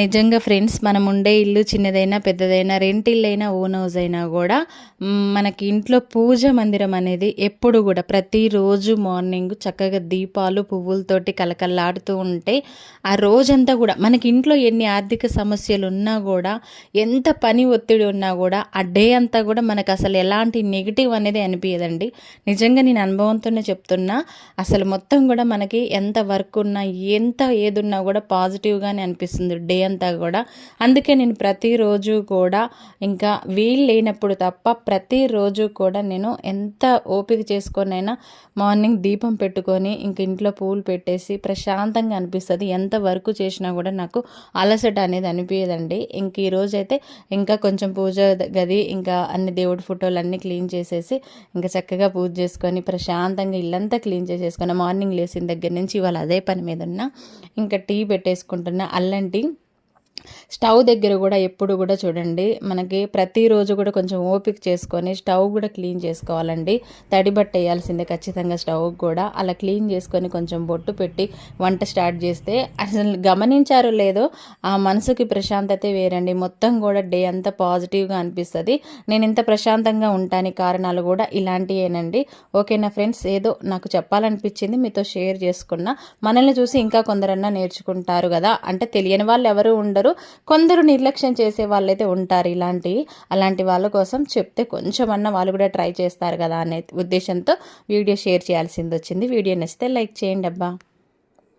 నిజంగా ఫ్రెండ్స్, మనం ఉండే ఇల్లు చిన్నదైనా పెద్దదైనా రెంట్ ఇల్లైనా ఓన్ హౌస్ అయినా కూడా మనకి ఇంట్లో పూజ మందిరం అనేది ఎప్పుడు కూడా ప్రతిరోజు మార్నింగ్ చక్కగా దీపాలు పువ్వులతోటి కలకల్లాడుతూ ఉంటే ఆ రోజంతా కూడా మనకి ఇంట్లో ఎన్ని ఆర్థిక సమస్యలు ఉన్నా కూడా, ఎంత పని ఒత్తిడి ఉన్నా కూడా ఆ డే అంతా కూడా మనకు అసలు ఎలాంటి నెగిటివ్ అనేది అనిపించదండి. నిజంగా నేను అనుభవంతోనే చెప్తున్నా. అసలు మొత్తం కూడా మనకి ఎంత వర్క్ ఉన్నా ఎంత ఏదున్నా కూడా పాజిటివ్గానే అనిపిస్తుంది డే అంతా కూడా. అందుకే నేను ప్రతిరోజు కూడా, ఇంకా వీలు లేనప్పుడు తప్ప ప్రతిరోజు కూడా నేను ఎంత ఓపిక చేసుకొనైనా మార్నింగ్ దీపం పెట్టుకొని ఇంక ఇంట్లో పూలు పెట్టేసి ప్రశాంతంగా అనిపిస్తుంది. ఎంత వర్క్ చేసినా కూడా నాకు అలసట అనేది అనిపించదండి. ఇంక ఈరోజైతే ఇంకా కొంచెం పూజ గది ఇంకా అన్ని దేవుడి ఫోటోలు అన్నీ క్లీన్ చేసేసి ఇంకా చక్కగా పూజ చేసుకొని ప్రశాంతంగా ఇల్లంతా క్లీన్ చేసేసుకున్న. మార్నింగ్ లేచిన దగ్గర నుంచి ఇవాళ అదే పని మీద ఉన్నా. ఇంకా టీ పెట్టేసుకుంటున్నా, అల్లం టీ. స్టవ్ దగ్గర కూడా ఎప్పుడు కూడా చూడండి, మనకి ప్రతిరోజు కూడా కొంచెం ఓపిక చేసుకొని స్టవ్ కూడా క్లీన్ చేసుకోవాలండి. తడి బట్ట వేయాల్సిందే ఖచ్చితంగా స్టవ్ కూడా. అలా క్లీన్ చేసుకొని కొంచెం బొట్టు పెట్టి వంట స్టార్ట్ చేస్తే అసలు గమనించారో లేదో ఆ మనసుకి ప్రశాంతతే వేరండి. మొత్తం కూడా డే అంతా పాజిటివ్గా అనిపిస్తుంది. నేను ఇంత ప్రశాంతంగా ఉంటానికి కారణాలు కూడా ఇలాంటివేనండి. ఓకేనా ఫ్రెండ్స్, ఏదో నాకు చెప్పాలనిపించింది మీతో షేర్ చేసుకున్నా. మనల్ని చూసి ఇంకా కొందరన్నా నేర్చుకుంటారు కదా, అంటే తెలియని వాళ్ళు ఎవరు ఉండరు, కొందరు నిర్లక్ష్యం చేసే వాళ్ళైతే ఉంటారు. అలాంటి వాళ్ళ కోసం చెప్తే కొంచెమన్నా వాళ్ళు కూడా ట్రై చేస్తారు కదా అనే ఉద్దేశంతో వీడియో షేర్ చేయాల్సింది వచ్చింది. వీడియో నచ్చితే లైక్ చేయండి అబ్బా.